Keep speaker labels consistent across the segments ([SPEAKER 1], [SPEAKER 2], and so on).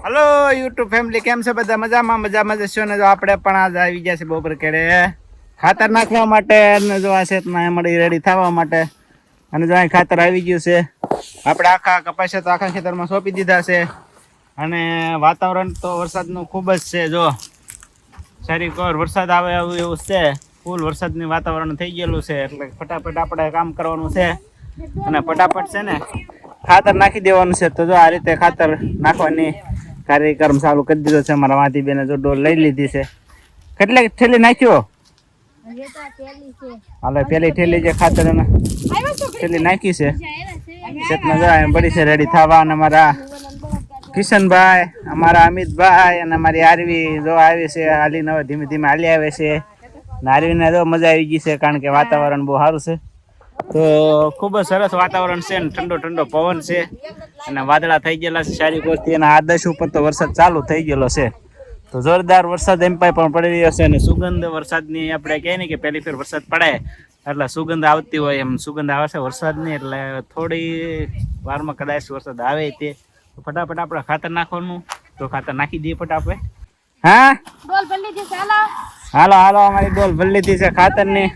[SPEAKER 1] Hello YouTube family केम छे બધા મજામાં મજામાં જશો ને જો આપણે પણ આજ આવી ગયા છે બપોર કેડે ખાતર નાખવા માટે અને જો આ શેતમાં મળી રેડી થવા માટે અને જો આ ખાતર આવી ગયું છે આપણે આખા કપાસ તો આખા ખેતરમાં સોંપી દીધા છે અને વાતાવરણ તો વરસાદનું ખૂબ જ છે જો સારી કોર વરસાદ આવે એવું છે ફૂલ વરસાદનું વાતાવરણ થઈ ગયેલું છે એટલે ફટાફટ આપણે કામ કરવાનું છે અને ફટાફટ છે ને ખાતર નાખી દેવાનું છે તો જો આ રીતે ખાતર નાખવાની કાર્યક્રમ ચાલુ કરી દીધો છે અમારા વાતી બેને જો ડોલ લઈ લીધી છે કેટલી થેલી નાખ્યો હાલે પેલી થેલી જે ખાતર થેલી નાખી છે ખેતમાં જાય બળી છે રેડી થવા અને અમારા કિશનભાઈ અમારા અમિતભાઈ અને અમારી આરવી જો આવી છે હાલીને હવે ધીમે ધીમે હાલી આવે છે અને આરવીને જો મજા આવી ગઈ છે કારણ કે વાતાવરણ બહુ સારું છે તો ખૂબ જ સરસ વાતાવરણ છે ને ઠંડો ઠંડો પવન છે અને વાદળા થઈ ગયેલા છે સારી કોસ્તી અને આદર્શ ઉપર તો વરસાદ ચાલુ થઈ ગયેલો છે તો જોરદાર વરસાદ એમ પણ પડી રહ્યો છે અને સુગંધ વરસાદની આપણે કહીએ ને કે પહેલી ફેર વરસાદ પડે એટલે સુગંધ આવતી હોય એમ સુગંધ આવે છે વરસાદની એટલે થોડી વારમાં કદાચ વરસાદ આવે તે ફટાફટ આપણે ખાતર નાખવાનું તો ખાતર નાખી દઈએ ફટાફટ હા ડોલ ભરી દીધી છે હાલો હાલો અમારી ડોલ ભરી લીધી છે ખાતરની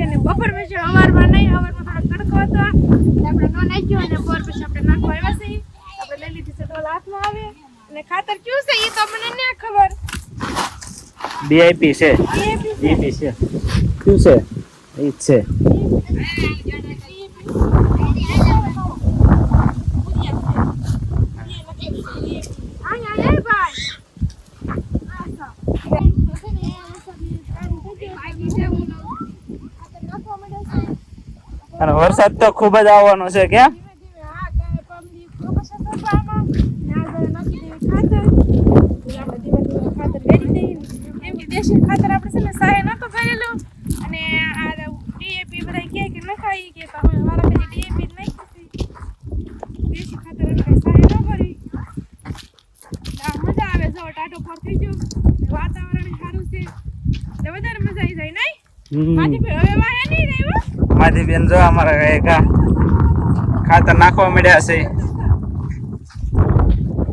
[SPEAKER 1] અને બપોર પછી અવારમાં નહીં અવારમાં થોડો તડકો હતો આપણે નો નાખ્યો અને બપોર પછી આપણે નાખવા આવ્યા છે આપણે લઈ લીધી છે ડોલ હાથમાં આવે અને ખાતર ક્યું છે એ તો મને ન ખબર ડીઆઈપી છે ડીઆઈપી છે ક્યું છે એ જ છે અને વરસાદ તો ખૂબ જ આવવાનો છે કેમ ખાતર આપણે છે ને સાહે નતો કરેલું અને આ ડીએપી બધા કે નખાઈ કે તમે મારા પાસે ડીએપી નાખી દેશી ખાતર કઈ સાહે ન કરી મજા આવે જો ટાટો પર થઈ ગયો વાતાવરણ સારું છે તો વધારે મજા આવી જાય નહીં માથી હવે વાહે નહીં રહ્યો માથી બેન જો અમારા કા ખાતર નાખવા મળ્યા છે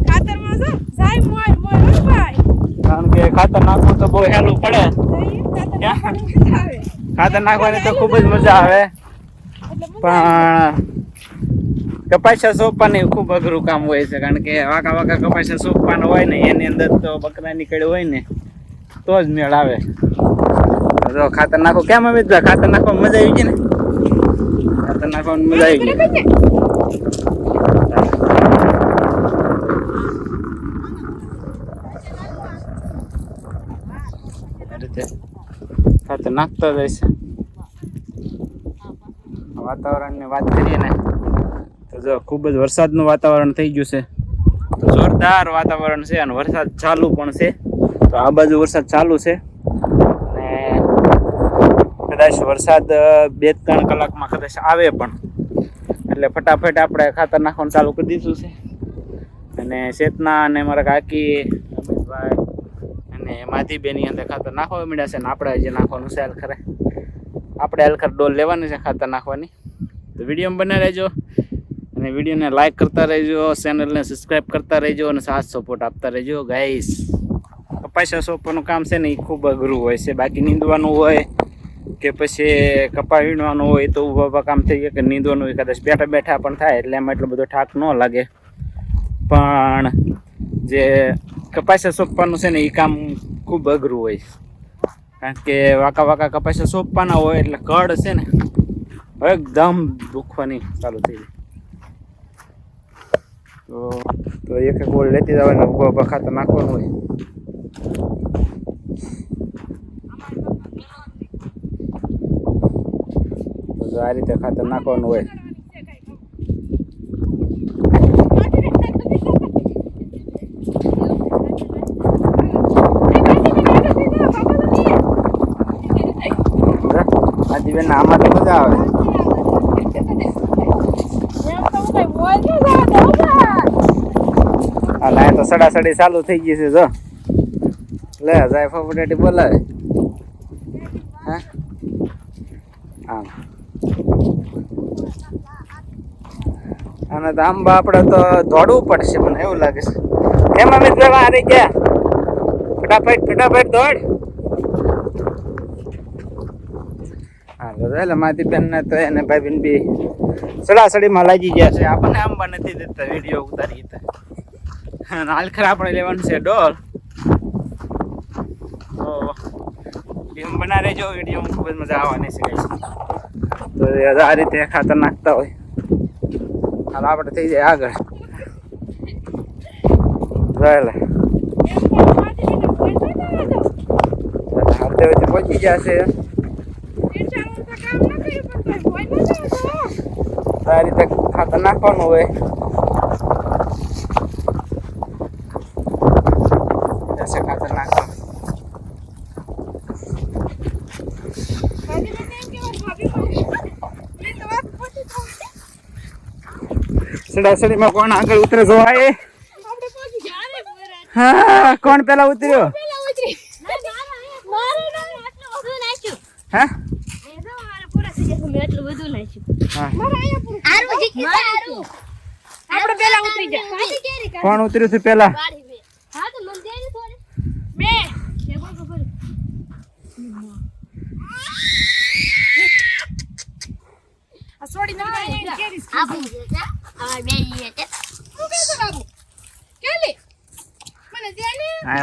[SPEAKER 1] ખાતરમાં જો જાય મોય મોય ભાઈ કારણ કે ખાતર નાખવું તો બહુ હેલું પડે ખાતર નાખવાની તો ખૂબ જ મજા આવે પણ કપાસિયા સોંપવાની ખૂબ અઘરું કામ હોય છે કારણ કે વાંકા વાંકા કપાસિયા સોંપવાનું હોય ને એની અંદર તો બકરા નીકળ્યું હોય ને તો જ મેળ આવે જો ખાતર નાખો કેમ અમિતભાઈ ખાતર નાખવામાં મજા આવી ગઈ ને ખાતર નાખવાની મજા આવી ગઈ ખાતર નાખતો જાય છે વાતાવરણની વાત કરીએ ને તો જો ખૂબ જ વરસાદનું વાતાવરણ થઈ ગયું છે તો જોરદાર વાતાવરણ છે અને વરસાદ ચાલુ પણ છે તો આ બાજુ વરસાદ ચાલુ છે અને કદાચ વરસાદ 2-3 કલાકમાં કદાચ આવે પણ એટલે ફટાફટ આપણે ખાતર નાખવાનું ચાલુ કરી દીધું છે અને ચેતના અને મારા કાકી અમિતભાઈ અને માધીબેની અંદર ખાતર નાખવા મળ્યા છે ને આપણે હજી નાખવાનું છે હલખરે આપણે હલખર ડોલ લેવાની છે ખાતર નાખવાની તો વિડીયોમાં બને રહેજો અને વિડીયોને લાઈક કરતા રહેજો ચેનલને સબસ્ક્રાઈબ કરતા રહેજો અને સાથ સપોર્ટ આપતા રહેજો ગાઈસ કપાસિયા સોંપવાનું કામ છે ને એ ખૂબ અઘરું હોય છે બાકી નીંદવાનું હોય કે પછી કપા વીણવાનું હોય તો ઊભા કામ થઈ જાય કે નીંદવાનું હોય કદાચ બેઠા બેઠા પણ થાય એટલે એમાં એટલો બધો થાક ન લાગે પણ જે કપાસિયા સોંપવાનું છે ને એ કામ ખૂબ અઘરું હોય કારણ કે વાંકા વાંકા કપાસિયા સોંપવાના હોય એટલે કડ છે ને એકદમ દુખવાની ચાલુ થઈ જાય તો એક ગોળ લેતી જવાને ઊભા ઊભા ખાતર નાખવાનું હોય તો આ રીતે ખાતર નાખવાનું હોય બેન આમાં તો મજા આવે હા ના તો સડાસડી ચાલુ થઈ ગઈ છે જો લે જાય ફફડાટી બોલાવે હા હા અને તો આંબા આપણે તો દોડવું પડશે મને એવું લાગે છે. એમ અમિતભાઈ હારી ગયા, ફટાફટ ફટાફટ દોડ. હા એટલે મારી બેન ને તો એને ભાઈ બેન બી સડાસડીમાં લાગી ગયા છે. આપણને આંબા નથી દેતા વિડીયો ઉતારી હાલખર આપણે લેવાનું છે ડોલ. તો વિડીયો બના રહેજો, વિડીયોમાં ખૂબ જ મજા આવવાની છે. તો આ રીતે ખાતર નાખતા હોય હાલ આપણે થઈ જાય આગળ. હરદેવથી પહોંચી જશે. આ રીતે ખાતર નાખવાનું હોય. ખાતર નાખવાનું સડાસડીમાં કોણ આગળ ઉતરે જોવાય? હા, કોણ પેલા ઉતર્યો? કોણ ઉતર્યું છે પેલા?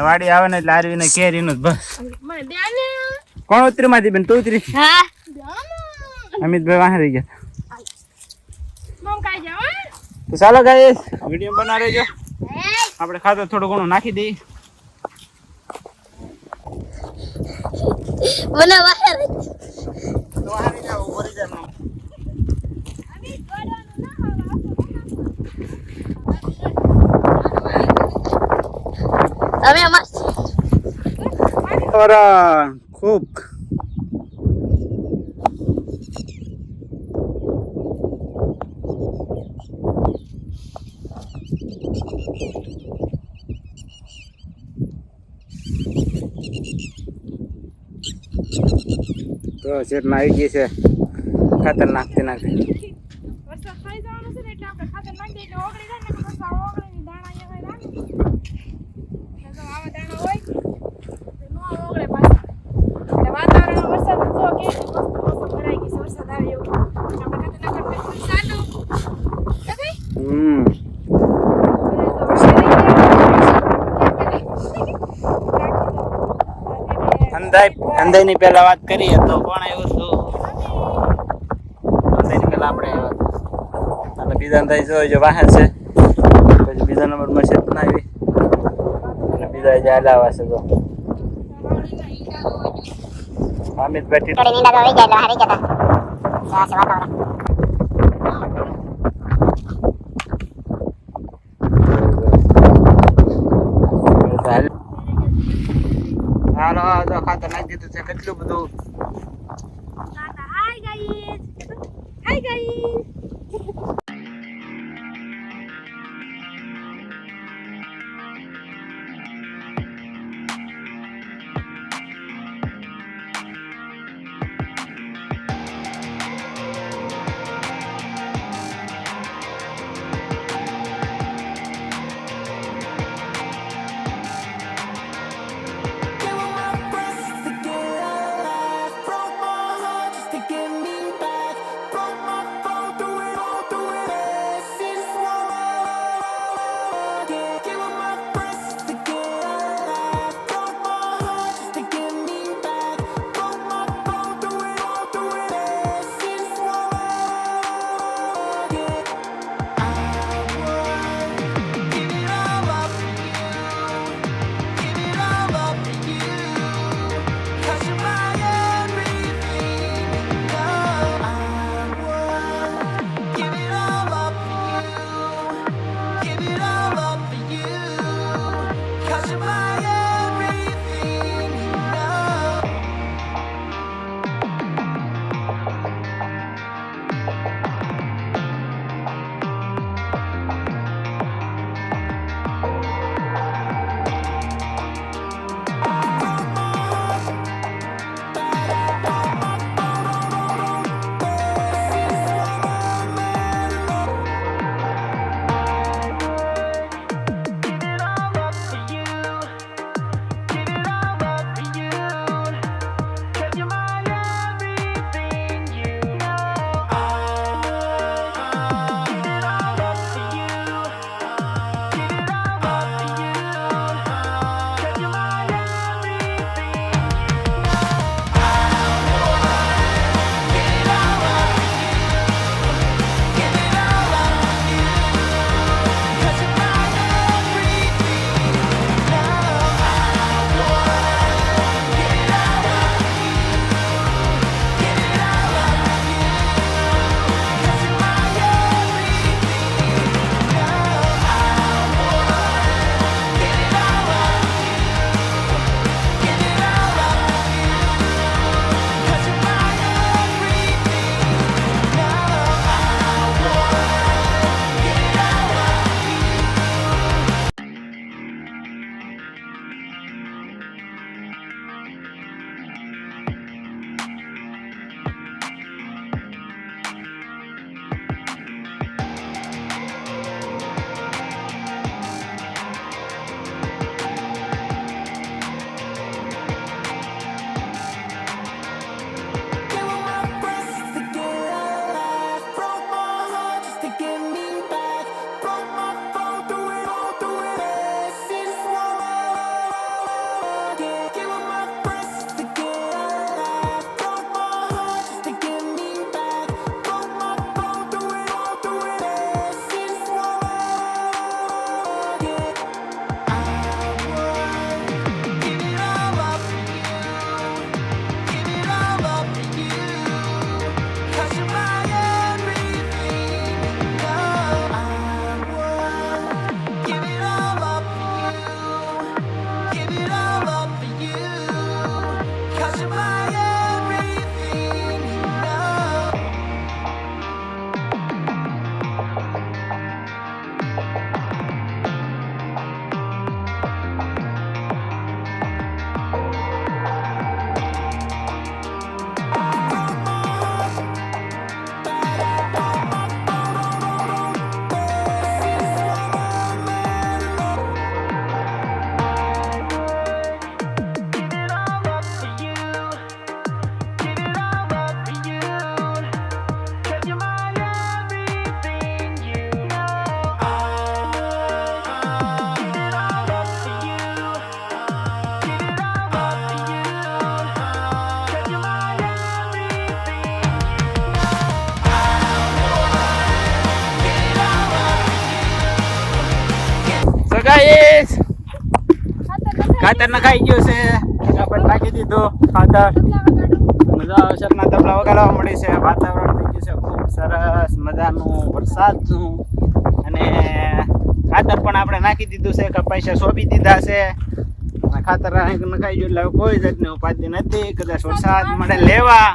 [SPEAKER 1] વાડી આવે ને એટલે આરવી ને કેરી નું બસ. કોણ ઉતરી માંથી બેન? તું ઉતરી? અમિતભાઈ વાહ રહી ગયા. તો ચાલો ગાઈસ વિડીયો બના રહેજો. આપણે ખાતર થોડું ઘણું નાખી દઈએ. ખૂબ તો શેઠ માં આવી ગઈ છે ખાતર નાખતી નાખતી.
[SPEAKER 2] વરસાદ થઈ જવાનો છે ને એટલે આપણે ખાતર નાખી દઈએ એટલે ઓગળી જાય ને તો પછી ઓગળીની દાણા અહીંયા રાખી. તો આવા દાણા હોય તો નો ઓગળે પાછા. એટલે વાતાવરણ વરસાદ તો કે મસ્ત મોસમ ભરાઈ ગઈ છે, વરસાદ આવે એવું. આપણે ખાતર નાખવાનું ચાલુ.
[SPEAKER 1] અંધાઈ ની પેલા વાત કરીએ તો કોણ આવ્યું હતું? અંધાઈ ની પેલા આપણે આવ્યા હતા. અને બીજા અંધાઈ જો વાહન છે. પછી બીજા નંબર માં છે ના આવી. અને બીજા જે આલાવા છે તો અમિત બેઠી થોડી નીંદા તો આવી ગયા એટલે હારી ગયા હતા. આ છે વાતાવરણ. હાલો તો ખાતર નાખી દીધું છે. કેટલું બધું.
[SPEAKER 2] Hi guys, hi guys.
[SPEAKER 1] Guys
[SPEAKER 2] ખાતર
[SPEAKER 1] ખાતર નખાઈ ગયું છે આપણે નાખી દીધું ખાતર અસરના તબલા વગાડવા મળી છે વાતાવરણ થઈ ગયું છે ખૂબ સરસ મજાનું વરસાદનું અને ખાતર પણ આપણે નાખી દીધું છે કપાસિયા સોંપી દીધા છે અને ખાતર નખાઈ ગયું એટલે કોઈ જાતની ઉપાધિ નથી કદાચ વરસાદ મળે લેવા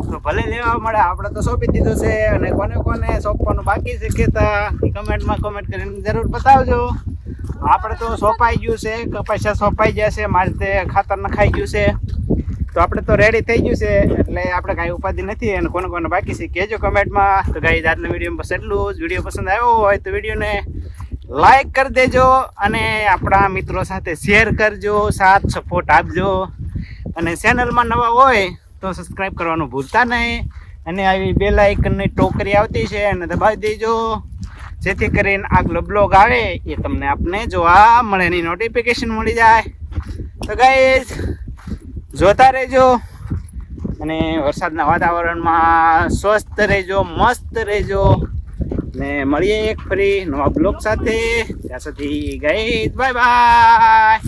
[SPEAKER 1] તો ભલે લેવા મળે આપણે તો સોંપી દીધું છે અને કોને કોને સોંપવાનું બાકી છે કહેતા કમેન્ટમાં કમેન્ટ કરીને જરૂર બતાવજો આપણે તો સોંપાઈ ગયું છે કપાસિયા સોંપાઈ જશે મારે તે ખાતર નખાઈ ગયું છે તો આપણે તો રેડી થઈ ગયું છે એટલે આપણે કાંઈ ઉપાધિ નથી અને કોને કોને બાકી છે કહેજો કમેન્ટમાં તો ગાઈઝ આજના વિડીયોમાં બસ એટલું જ વિડીયો પસંદ આવ્યો હોય તો વિડીયોને લાઈક કરી દેજો અને આપણા મિત્રો સાથે શેર કરજો સાથ સપોર્ટ આપજો અને ચેનલમાં નવા હોય તો સબસ્ક્રાઈબ કરવાનું ભૂલતા નહીં અને આવી બેલ આઇકનની ટોકરી આવતી છે અને દબાવી દેજો જેથી કરીને આગલો બ્લોગ આવે એ તમને આપને જોવા મળે એની નોટિફિકેશન મળી જાય તો ગાઈઝ જોતા રહેજો અને વરસાદના વાતાવરણમાં સ્વસ્થ રહેજો મસ્ત રહેજો ને મળીએ એક ફરી નવા બ્લોગ સાથે ત્યાં સુધી ગાઈઝ બાય બાય.